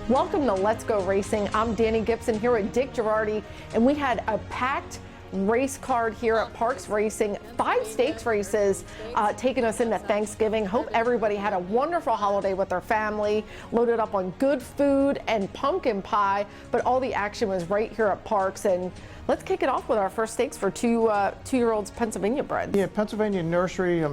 Welcome to Let's Go Racing. I'm Dani Gibson here with Dick Jerardi, and we had a packed race card here at Parx Racing. 5 stakes races taking us into Thanksgiving. Hope everybody had a wonderful holiday with their family, loaded up on good food and pumpkin pie, but all the action was right here at Parx. And let's kick it off with our first stakes for two-year-olds Pennsylvania bred. Yeah, Pennsylvania Nursery.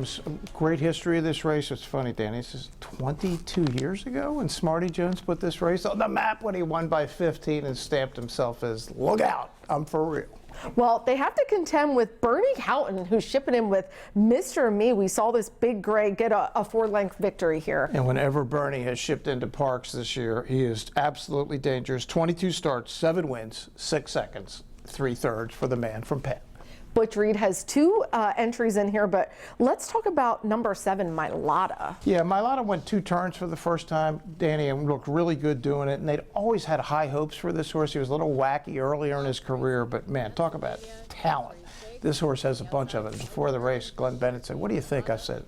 Great history of this race. It's funny, Danny. This is 22 years ago when Smarty Jones put this race on the map when he won by 15 and stamped himself as, look out, I'm for real. Well, they have to contend with Bernie Houghton, who's shipping in with Mr. Me. We saw this big gray get a 4-length victory here. And whenever Bernie has shipped into Parx this year, he is absolutely dangerous. 22 starts, 7 wins, 6 seconds, 3/3 for the man from Penn. Butch Reed has 2 entries in here, but let's talk about number 7, Mylotta. Yeah, Mylotta went 2 turns for the first time, Danny, and looked really good doing it. And they'd always had high hopes for this horse. He was a little wacky earlier in his career, but man, talk about talent. This horse has a bunch of it. Before the race, Glenn Bennett said, "What do you think?" I said,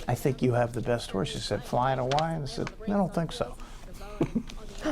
"I think you have the best horse." He said, "Flying Hawaiian?" I said, "I don't think so."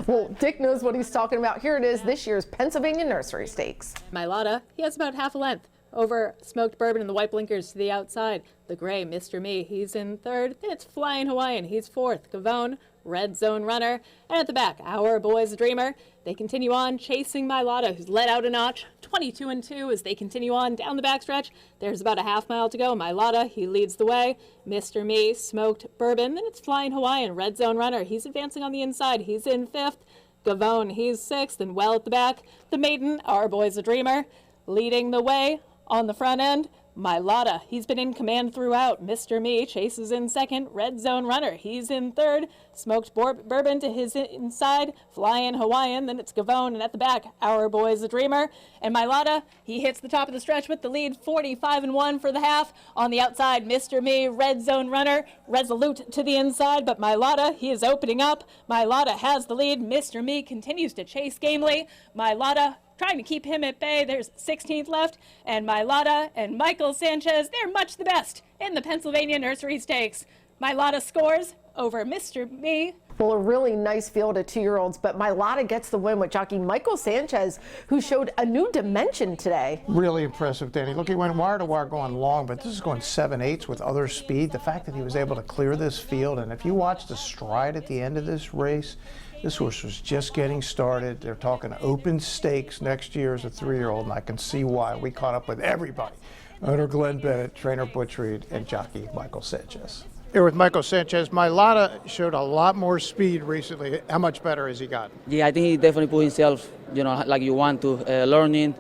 Well, Dick knows what he's talking about. Here it is, this year's Pennsylvania Nursery Stakes. Mylotta, he has about half a length over Smoked Bourbon and the white blinkers to the outside. The gray, Mr. Me, he's in 3rd. Then it's Flying Hawaiian, he's 4th. Gavone, Red Zone Runner. And at the back, Our Boy's Dreamer. They continue on chasing Mylotta, who's let out a notch. 22-2 as they continue on down the backstretch. There's about a half mile to go. Mylotta, he leads the way. Mr. Me, Smoked Bourbon. Then it's Flying Hawaiian, Red Zone Runner. He's advancing on the inside. He's in 5th. Gavone, he's 6th. And well at the back, the maiden, Our Boy's a Dreamer, leading the way. On the front end, Mylotta, he's been in command throughout. Mr. Me chases in 2nd. Red Zone Runner, he's in 3rd. Smoked Bourbon to his inside. Flying Hawaiian, then it's Gavone, and at the back, Our Boy's a Dreamer. And Mylotta, he hits the top of the stretch with the lead, 45-1 for the half. On the outside, Mr. Me, Red Zone Runner, resolute to the inside, but Mylotta, he is opening up. Mylotta has the lead. Mr. Me continues to chase gamely. Mylotta trying to keep him at bay. There's 16th left, and Mylotta and Michael Sanchez, they're much the best in the Pennsylvania Nursery Stakes. Mylotta scores over Mr. Me. Well, a really nice field of 2-year-olds, but Mylotta gets the win with jockey Michael Sanchez, who showed a new dimension today. Really impressive, Danny. Look, he went wire to wire going long, but this is going 7/8 with other speed. The fact that he was able to clear this field, and if you watch the stride at the end of this race, this horse was just getting started. They're talking open stakes next year as a 3-year-old, and I can see why. We caught up with everybody. Owner Glenn Bennett, trainer Butch Reed, and jockey Michael Sanchez. Here with Michael Sanchez. Mylotta showed a lot more speed recently. How much better has he gotten? Yeah, I think he definitely put himself, like you want to, learning.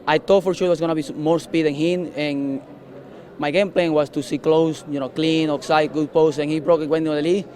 I thought for sure there was going to be more speed than him, and my game plan was to see close, clean, outside, good post, and he broke it when in the lead.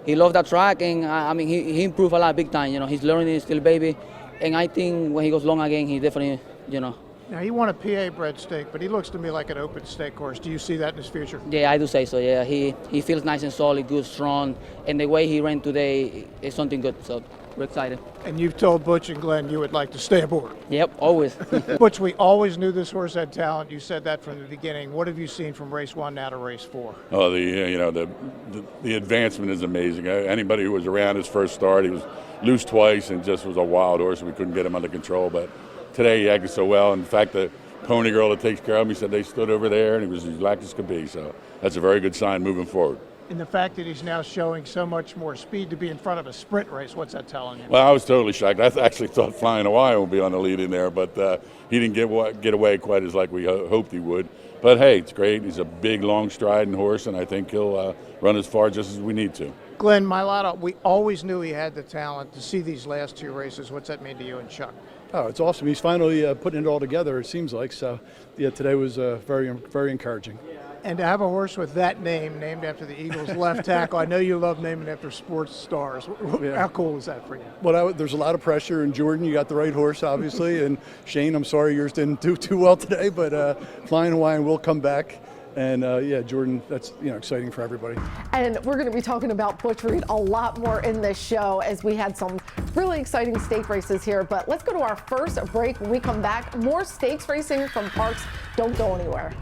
He loved that track, and I mean, he improved a lot big time. He's learning, he's still a baby, and I think when he goes long again, he definitely, Now, he won a PA bred stake, but he looks to me like an open stake horse. Do you see that in his future? Yeah, I do say so. Yeah, he feels nice and solid, good, strong, and the way he ran today is something good. So we're excited. And you've told Butch and Glenn you would like to stay aboard. Yep, always. Butch, we always knew this horse had talent. You said that from the beginning. What have you seen from race 1 now to race 4? Oh, the advancement is amazing. Anybody who was around his first start, he was loose twice and just was a wild horse. We couldn't get him under control, but today he acted so well. In fact, the pony girl that takes care of him, he said they stood over there and he was as relaxed as could be. So that's a very good sign moving forward. And the fact that he's now showing so much more speed to be in front of a sprint race, what's that telling you? Well, I was totally shocked. I actually thought Flying Hawaiian would be on the lead in there, but he didn't get away quite as like we hoped he would. But hey, it's great. He's a big, long striding horse, and I think he'll run as far just as we need to. Glenn, Mylotta, we always knew he had the talent. To see these last 2 races, what's that mean to you and Chuck? Oh, it's awesome. He's finally putting it all together, it seems like. So, yeah, today was very, very encouraging. And to have a horse with that name, named after the Eagles' left tackle, I know you love naming after sports stars. Yeah. How cool is that for you? Well, there's a lot of pressure, and Jordan, you got the right horse, obviously. And Shane, I'm sorry yours didn't do too well today, but Flying Hawaiian will come back. And yeah, Jordan, that's exciting for everybody. And we're going to be talking about Butch Reed a lot more in this show as we had some really exciting stake races here. But let's go to our first break. When we come back, more stakes racing from Parx. Don't go anywhere.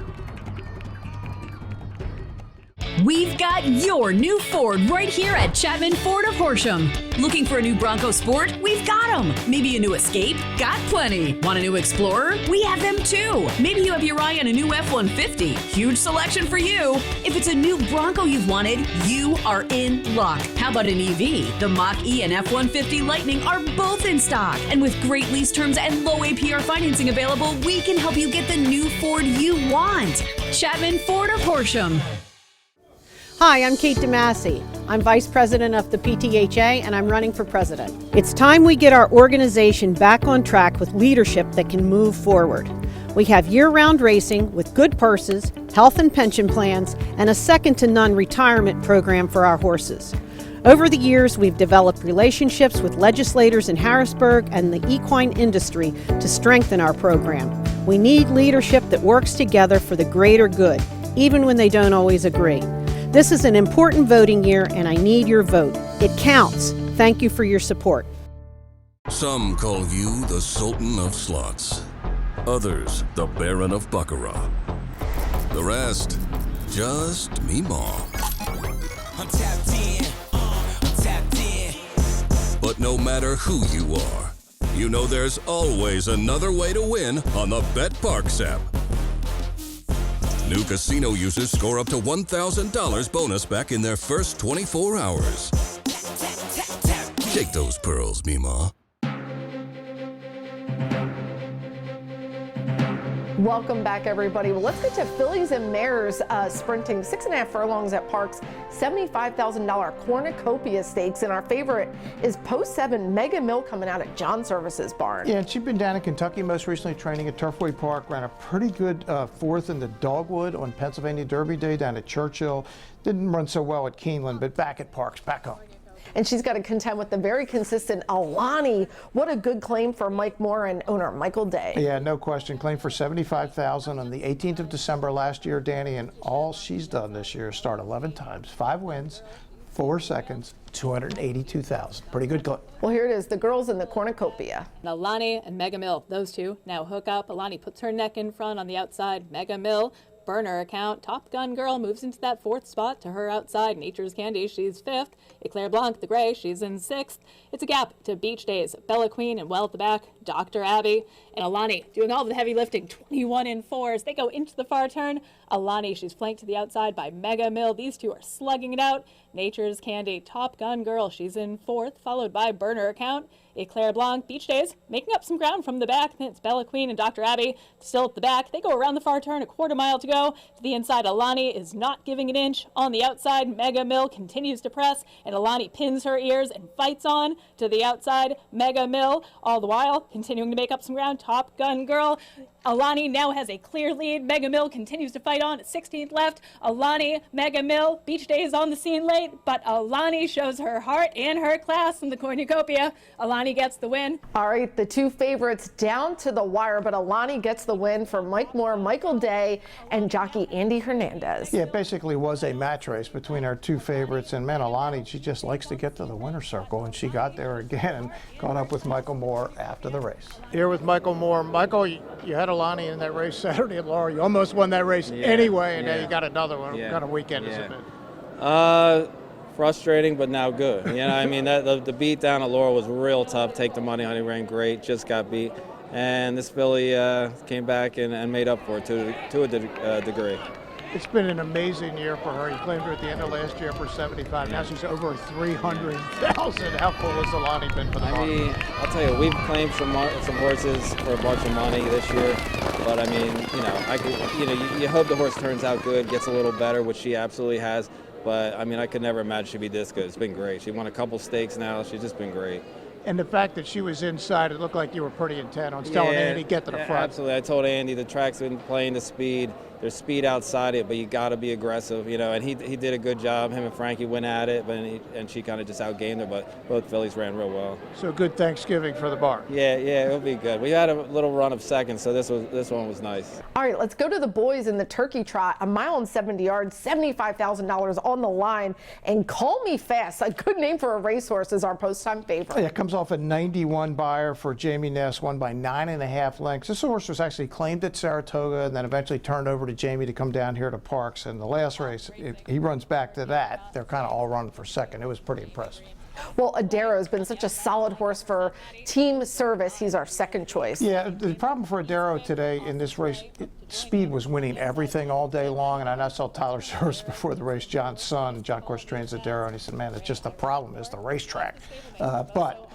We've got your new Ford right here at Chapman Ford of Horsham. Looking for a new Bronco Sport? We've got them. Maybe a new Escape? Got plenty. Want a new Explorer? We have them too. Maybe you have your eye on a new F-150. Huge selection for you. If it's a new Bronco you've wanted, you are in luck. How about an EV? The Mach-E and F-150 Lightning are both in stock. And with great lease terms and low APR financing available, we can help you get the new Ford you want. Chapman Ford of Horsham. Hi, I'm Kate DeMasi. I'm Vice President of the PTHA and I'm running for President. It's time we get our organization back on track with leadership that can move forward. We have year-round racing with good purses, health and pension plans, and a second-to-none retirement program for our horses. Over the years, we've developed relationships with legislators in Harrisburg and the equine industry to strengthen our program. We need leadership that works together for the greater good, even when they don't always agree. This is an important voting year, and I need your vote. It counts. Thank you for your support. Some call you the Sultan of Slots. Others, the Baron of Baccarat. The rest, just Meemaw. I'm tapped in. I'm tapped in. But no matter who you are, you know there's always another way to win on the Parx app. New casino users score up to $1,000 bonus back in their first 24 hours. Shake those pearls, Meemaw. Welcome back, everybody. Well, let's get to fillies and mares sprinting 6.5 furlongs at Parx, $75,000 cornucopia stakes, and our favorite is Post 7 Mega Mill coming out at John Service's barn. Yeah, and she's been down in Kentucky most recently training at Turfway Park, ran a pretty good fourth in the Dogwood on Pennsylvania Derby Day down at Churchill. Didn't run so well at Keeneland, but back at Parx, back up. And she's got to contend with the very consistent Alani. What a good claim for Mike Moore and owner Michael Day. Yeah, no question. Claim for $75,000 on the 18th of December last year, Danny, and all she's done this year is start 11 times, 5 wins, 4 seconds, $282,000. Pretty good claim. Well, here it is, the girls in the cornucopia. Alani and Mega Mill, those two now hook up. Alani puts her neck in front on the outside. Mega Mill, burner account. Top Gun Girl moves into that 4th spot to her outside. Nature's Candy, she's 5th. Eclair Blanc, the gray, she's in 6th. It's a gap to Beach Days, Bella Queen, and well at the back, Dr. Abby. And Alani doing all the heavy lifting, 21 in 4s. They go into the far turn. Alani, she's flanked to the outside by Mega Mill. These two are slugging it out. Nature's Candy, Top Gun Girl, she's in 4th, followed by Burner Account. Eclair Blanc, Beach Days, making up some ground from the back. Then it's Bella Queen and Dr. Abby still at the back. They go around the far turn, a quarter mile to go. To the inside, Alani is not giving an inch. On the outside, Mega Mill continues to press, and Alani pins her ears and fights on. To the outside, Mega Mill, all the while continuing to make up some ground. Top Gun Girl. Alani now has a clear lead. Mega Mill continues to fight on at 16th left. Alani, Mega Mill, Beach Days on the scene late, but Alani shows her heart and her class in the cornucopia. Alani gets the win. All right, the two favorites down to the wire, but Alani gets the win for Mike Moore, Michael Day, and jockey Andy Hernandez. Yeah, it basically was a match race between our two favorites, and man, Alani, she just likes to get to the winner's circle, and she got there again and caught up with Michael Moore after the race. Here with Michael Moore. Michael, you had Alani in that race Saturday at Laurel. You almost won that race anyway, and now you got another one. What kind of weekend has it been? Frustrating, but now good. You know, I mean, the beat down at Laurel was real tough. Take the money, honey, ran great, just got beat. And this filly came back and made up for it to a degree. It's been an amazing year for her. You claimed her at the end of last year for $75. Now she's over $300,000. How cool has Alani been for the I mean, I'll tell you, we've claimed some horses for a bunch of money this year. But I mean, you hope the horse turns out good, gets a little better, which she absolutely has. But I mean, I could never imagine she'd be this good. It's been great. She won a couple stakes now. She's just been great. And the fact that she was inside, it looked like you were pretty intent on telling Andy, get to the front. Absolutely. I told Andy the track's been playing the speed. There's speed outside it, but you got to be aggressive, you know. And he did a good job. Him and Frankie went at it, and she kind of just outgained her. But both fillies ran real well. So good Thanksgiving for the barn. Yeah, it'll be good. We had a little run of seconds, so this one was nice. All right, let's go to the boys in the turkey trot. A mile and 70 yards, $75,000 on the line. And Call Me Fast, a good name for a racehorse, is our post-time favorite. Yeah, it comes off a 91 buyer for Jamie Ness, won by 9.5 lengths. This horse was actually claimed at Saratoga and then eventually turned over to wanted Jamie to come down here to Parx, and the last race, he runs back to that. They're kind of all running for second. It was pretty impressive. Well, Adero has been such a solid horse for team service. He's our second choice. Yeah, the problem for Adero today in this race, speed was winning everything all day long. And I saw Tyler Service before the race, John's son. John, of course, trains Adero, and he said, man, it's just the problem is the racetrack. But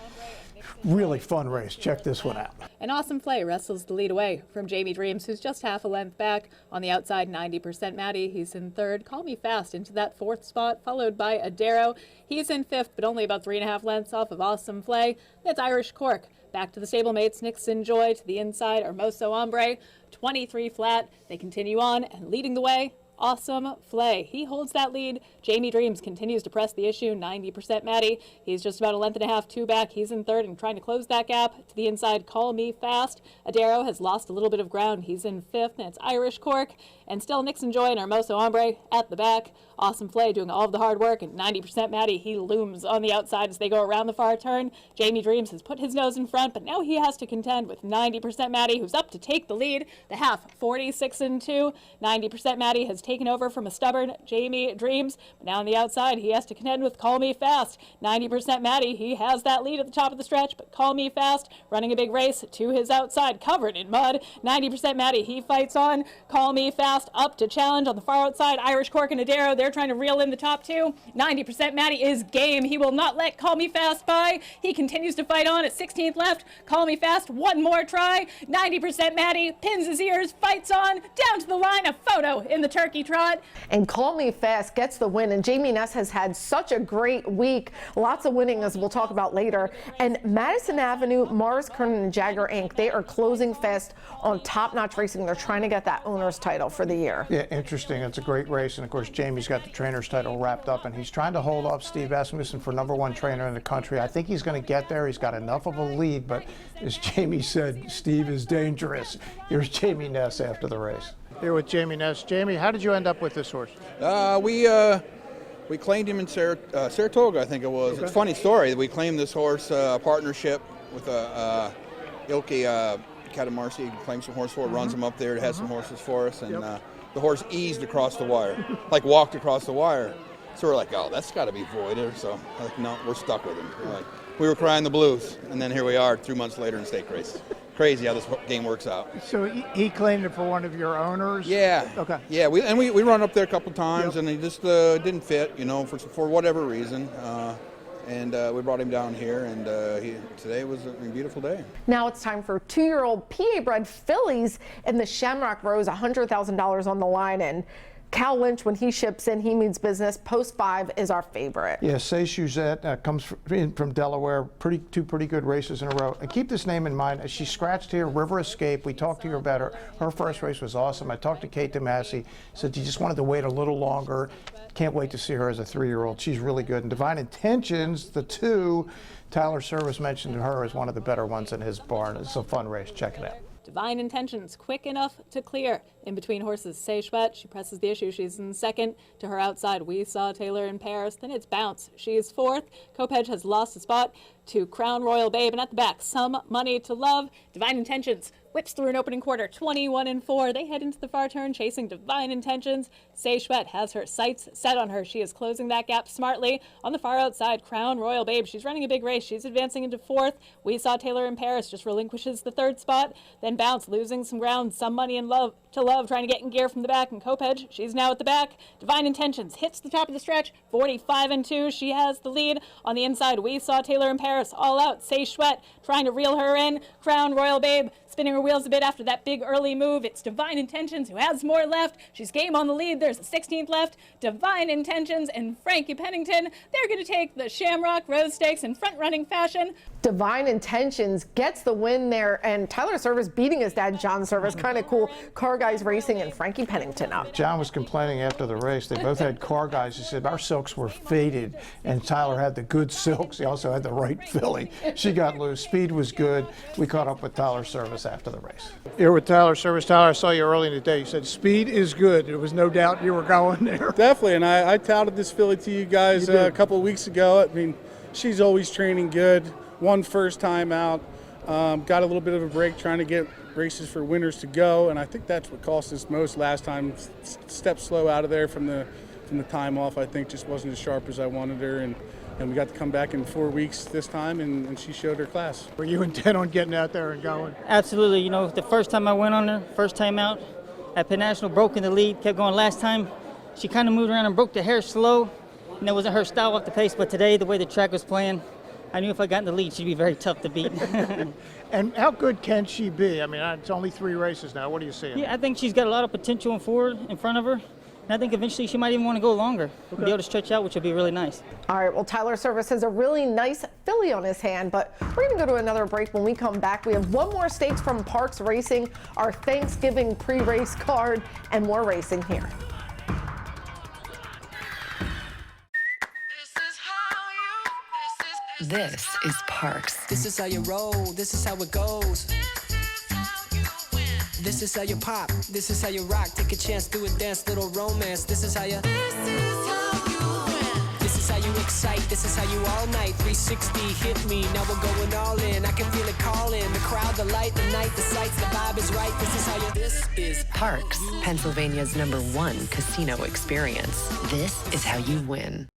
really fun race. Check this one out. An Awesome Flay wrestles the lead away from Jamie Dreams, who's just half a length back. On the outside, 90% Maddie. He's in third. Call Me Fast into that fourth spot, followed by Adero. He's in fifth, but only about 3.5 lengths off of Awesome Flay. That's Irish Cork. Back to the stablemates, Nixon Joy to the inside, Hermoso Hombre, 23 flat. They continue on, and leading the way, Awesome Flay. He holds that lead. Jamie Dreams continues to press the issue, 90% Maddie. He's just about 1.5 lengths, 2 back. He's in third and trying to close that gap. To the inside, Call Me Fast. Adero has lost a little bit of ground. He's in fifth, and it's Irish Cork. And still Nixon Joy and Hermoso Hombre at the back. Awesome Flay doing all of the hard work, and 90% Maddie, he looms on the outside as they go around the far turn. Jamie Dreams has put his nose in front, but now he has to contend with 90% Maddie, who's up to take the lead. The half, 46-2. 90% Maddie has taken over from a stubborn Jamie Dreams, but now on the outside, he has to contend with Call Me Fast. 90% Maddie, he has that lead at the top of the stretch, but Call Me Fast running a big race to his outside, covered in mud. 90% Maddie, he fights on. Call Me Fast up to challenge on the far outside. Irish Cork and Adero, they're trying to reel in the top two. 90% Maddie is game. He will not let Call Me Fast by. He continues to fight on at 16th left. Call Me Fast, one more try. 90% Maddie pins his ears, fights on, down to the line, a photo in the turkey trot. And Call Me Fast gets the win. And Jamie Ness has had such a great week. Lots of winning, as we'll talk about later. And Madison Avenue, Mars, Kernan, and Jagger Inc., they are closing fast on top-notch racing. They're trying to get that owner's title for the year. Yeah, interesting. It's a great race. And, of course, Jamie's got the trainer's title wrapped up, and he's trying to hold off Steve Asmussen for #1 trainer in the country. I think he's going to get there. He's got enough of a lead, but as Jamie said, Steve is dangerous. Here's Jamie Ness after the race. Here with Jamie Ness. Jamie, how did you end up with this horse? We claimed him in Saratoga, I think it was. Okay. It's a funny story. We claimed this horse partnership with Ilke Katamarsi. Claimed some horse for it, runs him up there. It has some horses for us, and the horse eased across the wire, like walked across the wire. So we're like, oh, that's got to be voided. So I'm like, no, we're stuck with him. We were crying the blues, and then here we are 3 months later in stake race. Crazy how this game works out. So he claimed it for one of your owners? Yeah. Okay. Yeah, we run up there a couple times, and he just didn't fit, for whatever reason. And we brought him down here, and today was a beautiful day. Now it's time for 2-year-old PA-bred fillies in the Shamrock Rose, $100,000 on the line. And Cal Lynch, when he ships in, he means business. Post 5 is our favorite. Yeah, Say Suzette comes in from Delaware. Two pretty good races in a row. And keep this name in mind. She scratched here, River Escape. We talked to her about her. Her first race was awesome. I talked to Kate DeMasi. Said she just wanted to wait a little longer. Can't wait to see her as a 3-year-old. She's really good. And Divine Intentions, the 2, Tyler Service mentioned her as one of the better ones in his barn. It's a fun race. Check it out. Divine Intentions, quick enough to clear. In between horses, Seychouette, she presses the issue. She's in second. To her outside, We Saw Taylor in Paris. Then it's Bounce. She is fourth. Kopej has lost a spot to Crown Royal Babe. And at the back, Some Money to Love. Divine Intentions whips through an opening quarter, 21-4. They head into the far turn, chasing Divine Intentions. Seychouette has her sights set on her. She is closing that gap smartly. On the far outside, Crown Royal Babe. She's running a big race. She's advancing into fourth. We Saw Taylor in Paris just relinquishes the third spot. Then Bounce losing some ground. Some Money and Love to Love trying to get in gear from the back. And Kopej, she's now at the back. Divine Intentions hits the top of the stretch, 45-2. She has the lead. On the inside, We Saw Taylor in Paris. All out. Seychouette trying to reel her in. Crown Royal Babe spinning her wheels a bit after that big early move. It's Divine Intentions who has more left. She's game on the lead. There's a 16th left. Divine Intentions and Frankie Pennington, they're going to take the Shamrock Rose Stakes in front-running fashion. Divine Intentions gets the win there, and Tyler Service beating his dad, John Service. Kind of cool. Car Guys Racing and Frankie Pennington up. John was complaining after the race. They both had Car Guys. He said, our silks were faded, and Tyler had the good silks. He also had the right filly. She got loose. Speed was good. We caught up with Tyler Service after the race. Here with Tyler Service. Tyler, I saw you early in the day. You said speed is good. There was no doubt you were going there. Definitely, and I touted this filly to you guys a couple of weeks ago. I mean, she's always training good. Won first time out. Got a little bit of a break trying to get races for winners to go, and I think that's what cost us most last time. Stepped slow out of there from the time off. I think just wasn't as sharp as I wanted her, and we got to come back in 4 weeks this time, and she showed her class. Were you intent on getting out there and going? Absolutely. You know, the first time I went on her, first time out at Penn National, broke in the lead, kept going. Last time, she kind of moved around and broke the hair slow, and it wasn't her style off the pace, but today, the way the track was playing, I knew if I got in the lead, she'd be very tough to beat. And how good can she be? I mean, it's only 3 races now. What do you see? Yeah, I think she's got a lot of potential in front of her. And I think eventually she might even want to go longer, be able to stretch out, which would be really nice. All right, well, Tyler Service has a really nice filly on his hand, but we're going to go to another break. When we come back, we have one more stakes from Parx Racing, our Thanksgiving pre-race card, and more racing here. This is Parx. This is how you roll, this is how it goes. This is how you pop, this is how you rock. Take a chance, do a dance, little romance. This is how you. This is how you excite, this is how you all night. 360 hit me, now we're going all in. I can feel it calling, the crowd, the light, the night, the sights, the vibe is right. This is how you. This is Parx, Pennsylvania's #1 casino experience. This is how you win.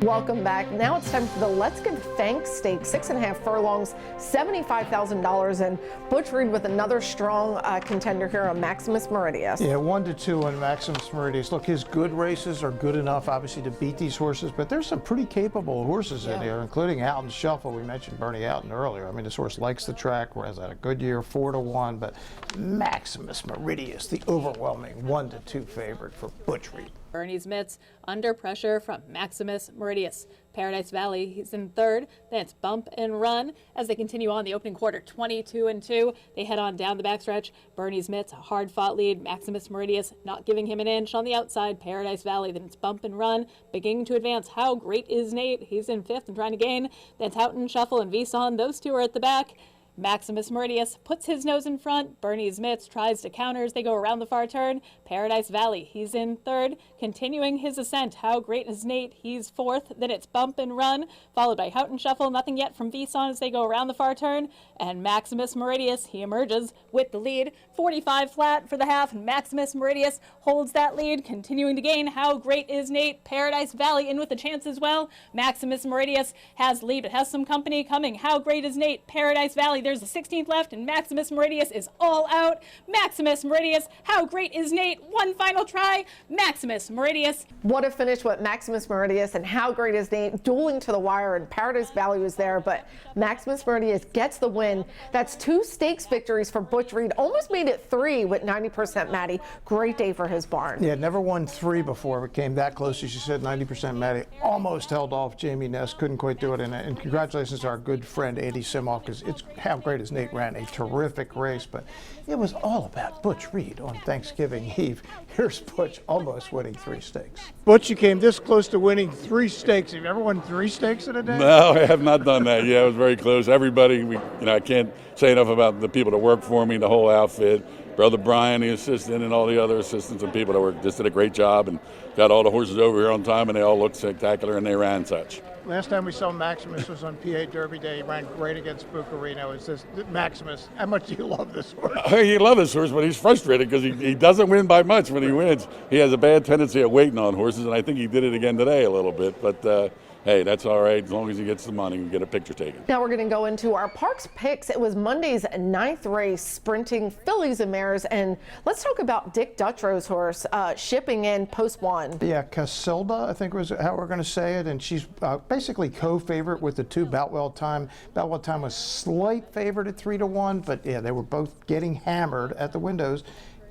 Welcome back. Now it's time for the Let's Give Thanks Stakes, 6.5 furlongs, $75,000, and Butch Reed with another strong contender here on Maximus Meridius. Yeah, 1-2 on Maximus Meridius. Look, his good races are good enough, obviously, to beat these horses, but there's some pretty capable horses in here, including Houghton Shuffle. We mentioned Bernie Houghton earlier. I mean, this horse likes the track, has had a good year, 4-1, but Maximus Meridius, the overwhelming 1-2 favorite for Butch Reed. Bernie's mitts under pressure from Maximus Meridius. Paradise Valley, he's in third. Then it's Bump and Run as they continue on the opening quarter, 22-2. They head on down the backstretch. Bernie's mitts, a hard-fought lead. Maximus Meridius not giving him an inch on the outside. Paradise Valley, then it's Bump and Run, beginning to advance. How great is Nate? He's in fifth and trying to gain. Then it's Houghton Shuffle and Vison. Those two are at the back. Maximus Meridius puts his nose in front. Bernie's mitts tries to counter as they go around the far turn. Paradise Valley, he's in third, continuing his ascent. How great is Nate? He's fourth. Then it's Bump and Run, followed by Houghton Shuffle. Nothing yet from Vison as they go around the far turn. And Maximus Meridius, he emerges with the lead. 45 flat for the half, and Maximus Meridius holds that lead, continuing to gain. How great is Nate? Paradise Valley in with a chance as well. Maximus Meridius has lead, but has some company coming. How great is Nate? Paradise Valley, there's the 16th left, and Maximus Meridius is all out. Maximus Meridius, how great is Nate? One final try. Maximus Meridius. What a finish with Maximus Meridius, and how great is Nate? Dueling to the wire, and Paradise Valley was there, but Maximus Meridius gets the win. That's 2 stakes victories for Butch Reed. Almost made it 3 with 90% Maddie. Great day for his barn. Yeah, never won 3 before. It came that close, as you said, 90% Maddie. Almost held off Jamie Ness. Couldn't quite do it. And congratulations to our good friend, Andy Simoff, because it's how great is Nate ran a terrific race, but it was all about Butch Reed on Thanksgiving Eve. Here's Butch almost winning 3 stakes. Butch, you came this close to winning 3 stakes. Have you ever won 3 stakes in a day? No, I have not done that. Yeah, it was very close. Everybody, I can't say enough about the people that work for me, the whole outfit. Brother Brian, the assistant, and all the other assistants and people that work just did a great job and got all the horses over here on time, and they all looked spectacular and they ran such. Last time we saw Maximus was on PA Derby Day. He ran great against Bucarino. Is this Maximus? How much do you love this horse? He loves this horse, but he's frustrated because he doesn't win by much when he wins. He has a bad tendency of waiting on horses, and I think he did it again today a little bit. But hey, that's all right. As long as he gets the money, we get a picture taken. Now we're going to go into our Parx picks. It was Monday's 9th race, sprinting fillies and mares. And let's talk about Dick Dutro's horse, shipping in post 1. Yeah, Casilda, I think was how we're going to say it. And she's basically co-favorite with the 2 Boutwell Time. Boutwell Time was slight favorite at 3-1, but yeah, they were both getting hammered at the windows.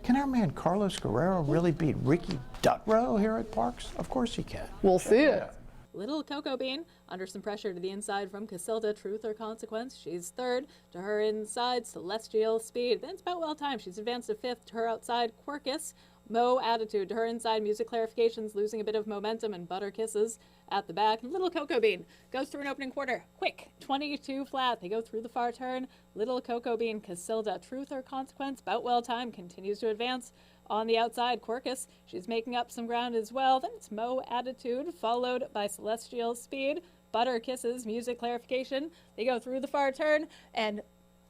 Can our man Carlos Guerrero really beat Ricky Dutro here at Parx? Of course he can. We'll see it. Little Cocoa Bean under some pressure to the inside from Casilda, Truth or Consequence. She's third. To her inside, Celestial Speed. Then it's about well timed. She's advanced to fifth. To her outside, Quirkus. Mo Attitude. To her inside, Music Clarifications, losing a bit of momentum, and Butter Kisses at the back. Little Cocoa Bean goes through an opening quarter. Quick, 22 flat. They go through the far turn. Little Cocoa Bean, Casilda, Truth or Consequence, about well timed, continues to advance. On the outside, Quirkus, she's making up some ground as well. Then it's Mo Attitude, followed by Celestial Speed, Butter Kisses, Music Clarification. They go through the far turn, and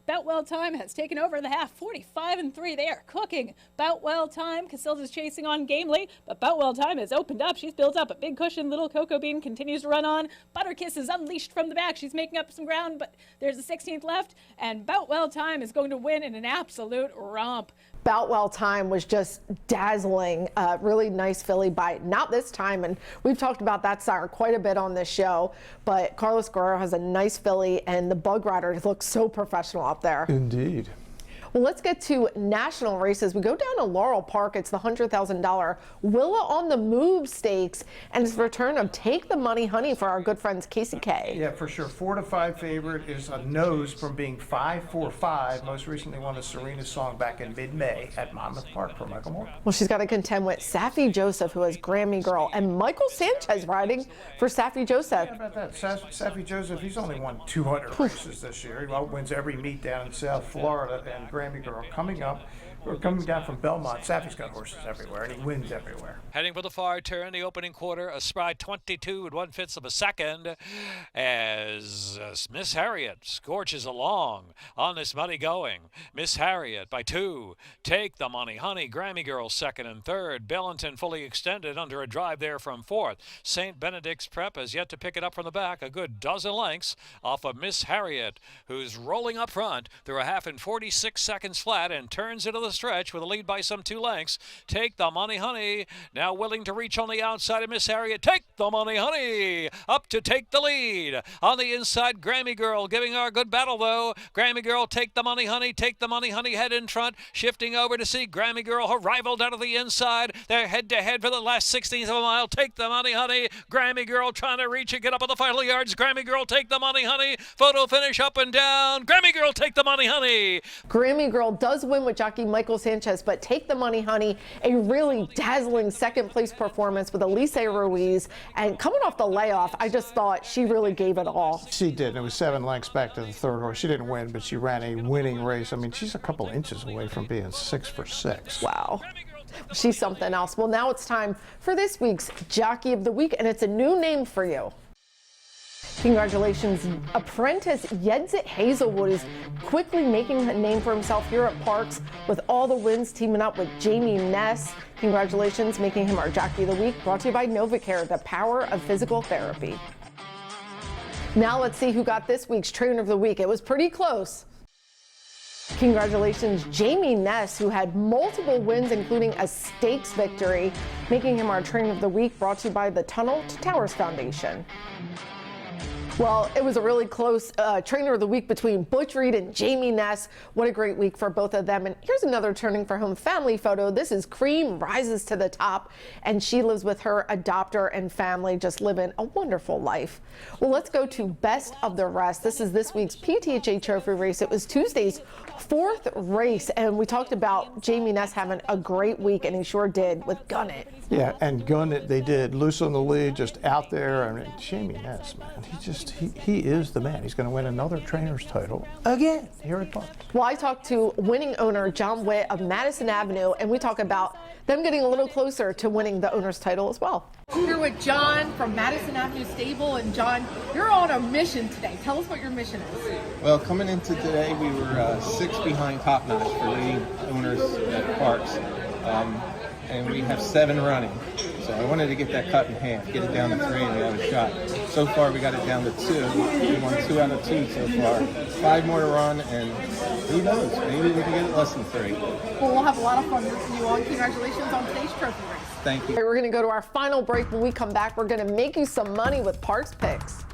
Boutwell Time has taken over the half, 45-3. They are cooking. Boutwell Time, Casilda's chasing on gamely, but Boutwell Time has opened up. She's built up a big cushion. Little Cocoa Bean continues to run on. Butterkiss is unleashed from the back. She's making up some ground, but there's a 16th left, and Boutwell Time is going to win in an absolute romp. Boutwell Time was just dazzling. Really nice filly by Not This Time, and we've talked about that sire quite a bit on this show, but Carlos Guerrero has a nice filly, and the Bug Rider looks so professional out there. Indeed. Well, let's get to national races. We go down to Laurel Park. It's the $100,000 Willa on the Move Stakes, and it's the return of Take the Money Honey for our good friends Casey K. Yeah, for sure. 4-5 favorite is a nose from being 5-4-5. Most recently won the Serena Song back in mid-May at Monmouth Park for Michael Moore. Well, she's got to contend with Saffie Joseph, who is Grammy Girl, and Michael Sanchez riding for Saffie Joseph. How about that? Saffie Joseph, he's only won 200 races this year. He wins every meet down in South Florida, and Grammy Girl coming up. We're coming down from Belmont. Saffie's got horses everywhere, and he wins everywhere. Heading for the far turn, the opening quarter, a spry 22 1/5 of a second as Miss Harriet scorches along on this money going. Miss Harriet by 2. Take the Money Honey, Grammy Girl second and third. Billington fully extended under a drive there from fourth. St. Benedict's Prep has yet to pick it up from the back, a good dozen lengths off of Miss Harriet, who's rolling up front through a half in 46 seconds flat and turns into the stretch with a lead by some 2 lengths. Take the Money Honey now willing to reach on the outside of Miss Harriet. Take the Money Honey up to take the lead. On the inside, Grammy Girl giving her a good battle though. Grammy Girl, Take the Money Honey, Take the Money Honey head in front, shifting over to see Grammy Girl, her rival down to the inside. They're head to head for the last 16th of a mile. Take the Money Honey, Grammy Girl trying to reach and get up on the final yards. Grammy Girl, Take the Money Honey, photo finish up and down. Grammy Girl, Take the Money Honey. Grammy Girl does win with jockey Michael Sanchez, but Take the Money Honey, a really dazzling second place performance with Elise Ruiz, and coming off the layoff, I just thought she really gave it all. She did. It was 7 lengths back to the third horse. She didn't win, but she ran a winning race. I mean, she's a couple inches away from being 6 for 6. Wow. She's something else. Well, now it's time for this week's Jockey of the Week, and it's a new name for you. Congratulations, apprentice Yedzit Hazelwood is quickly making a name for himself here at Parx with all the wins, teaming up with Jamie Ness. Congratulations, making him our Jockey of the Week, brought to you by NovaCare, the power of physical therapy. Now let's see who got this week's Trainer of the Week. It was pretty close. Congratulations, Jamie Ness, who had multiple wins, including a stakes victory, making him our Trainer of the Week, brought to you by the Tunnel to Towers Foundation. Well, it was a really close Trainer of the Week between Butch Reed and Jamie Ness. What a great week for both of them. And here's another turning for home family photo. This is Cream rises to the top, and she lives with her adopter and family, just living a wonderful life. Well, let's go to Best of the Rest. This is this week's PTHA Trophy race. It was Tuesday's 4th race, and we talked about Jamie Ness having a great week, and he sure did with Gun It. Yeah, and Gun It, they did. Loose on the lead, just out there. I mean, Jamie Ness, man, he is the man. He's going to win another trainer's title again here at Parx. Well, I talked to winning owner John Witt of Madison Avenue, and we talk about them getting a little closer to winning the owner's title as well. Here with John from Madison Avenue Stable, and John, you're on a mission today. Tell us what your mission is. Well, coming into today, we were 6 behind Top Notch for leading owners at Parx, and we have 7 running. So I wanted to get that cut in half, get it down to 3, and we have a shot. So far, we got it down to 2. We won 2 out of 2 so far. 5 more to run, and who knows? Maybe we can get it less than 3. Well, we'll have a lot of fun rooting you on. Congratulations on today's trophy race. Thank you. We're going to go to our final break. When we come back, we're going to make you some money with Parx Picks.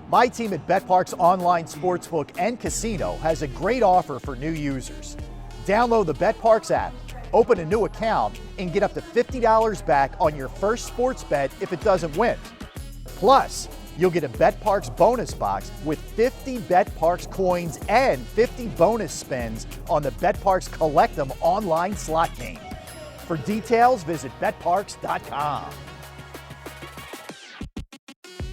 My team at BetParx Online Sportsbook and Casino has a great offer for new users. Download the BetParx app, Open a new account and get up to $50 back on your first sports bet if it doesn't win. Plus, you'll get a BetParx bonus box with 50 BetParx coins and 50 bonus spins on the BetParx Collect 'em online slot game. For details, visit betparx.com.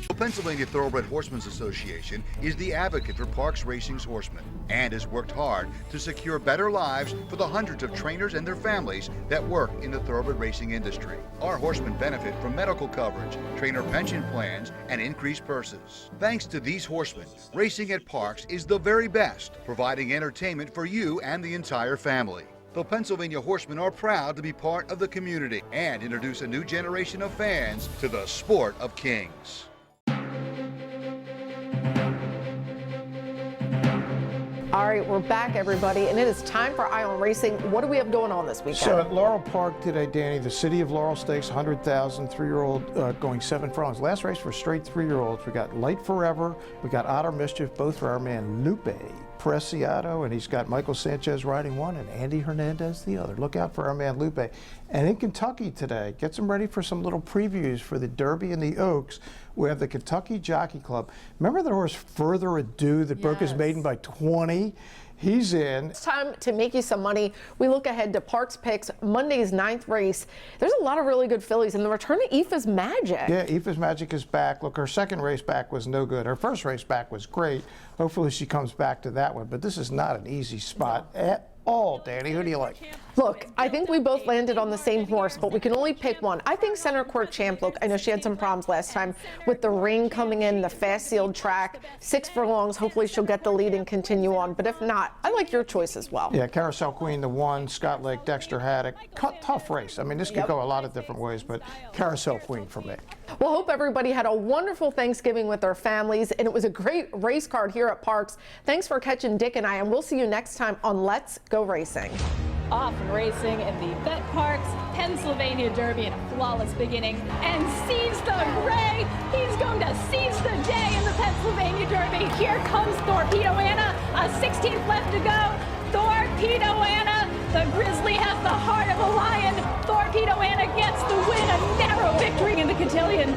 The Pennsylvania Thoroughbred Horsemen's Association is the advocate for Parx Racing's horsemen and has worked hard to secure better lives for the hundreds of trainers and their families that work in the thoroughbred racing industry. Our horsemen benefit from medical coverage, trainer pension plans, and increased purses. Thanks to these horsemen, racing at Parx is the very best, providing entertainment for you and the entire family. The Pennsylvania Horsemen are proud to be part of the community and introduce a new generation of fans to the sport of kings. All right, we're back, everybody, and it is time for Eye on Racing. What do we have going on this weekend? So at Laurel Park today, Danny, the City of Laurel Stakes, 100,000, 3-year-old going 7 furlongs. Last race for straight 3-year-olds. We got Light Forever, we got Otter Mischief, both for our man Lupe Preciado, and he's got Michael Sanchez riding one and Andy Hernandez the other. Look out for our man Lupe. And in Kentucky today, get them ready for some little previews for the Derby and the Oaks. We have the Kentucky Jockey Club. Remember the horse Further Ado that broke his maiden by 20? He's in. It's time to make you some money. We look ahead to Parx Picks, Monday's 9th race. There's a lot of really good fillies, and the return of Aoife's Magic. Yeah, Aoife's Magic is back. Look, her second race back was no good. Her first race back was great. Hopefully she comes back to that one, but this is not an easy spot at all, Danny. Who do you like? Look, I think we both landed on the same horse, but we can only pick one. I think Center Court Champ, look, I know she had some problems last time with the ring coming in, the fast sealed track, 6 furlongs. Hopefully she'll get the lead and continue on, but if not, I like your choice as well. Yeah, Carousel Queen, the 1, Scott Lake, Dexter Haddock. Tough race. I mean, this could go a lot of different ways, but Carousel Queen for me. Well, hope everybody had a wonderful Thanksgiving with their families, and it was a great race card here at Parx. Thanks for catching Dick and I, and we'll see you next time on Let's Go Racing. Off and racing in the BetParx Pennsylvania Derby in a flawless beginning, and seize the gray. He's going to seize the day in the Pennsylvania Derby. Here comes Torpedo Anna, a 16th left to go. Torpedo Anna, the Grizzly has the heart of a lion. Torpedo Anna gets the win, a narrow victory in the cotillion.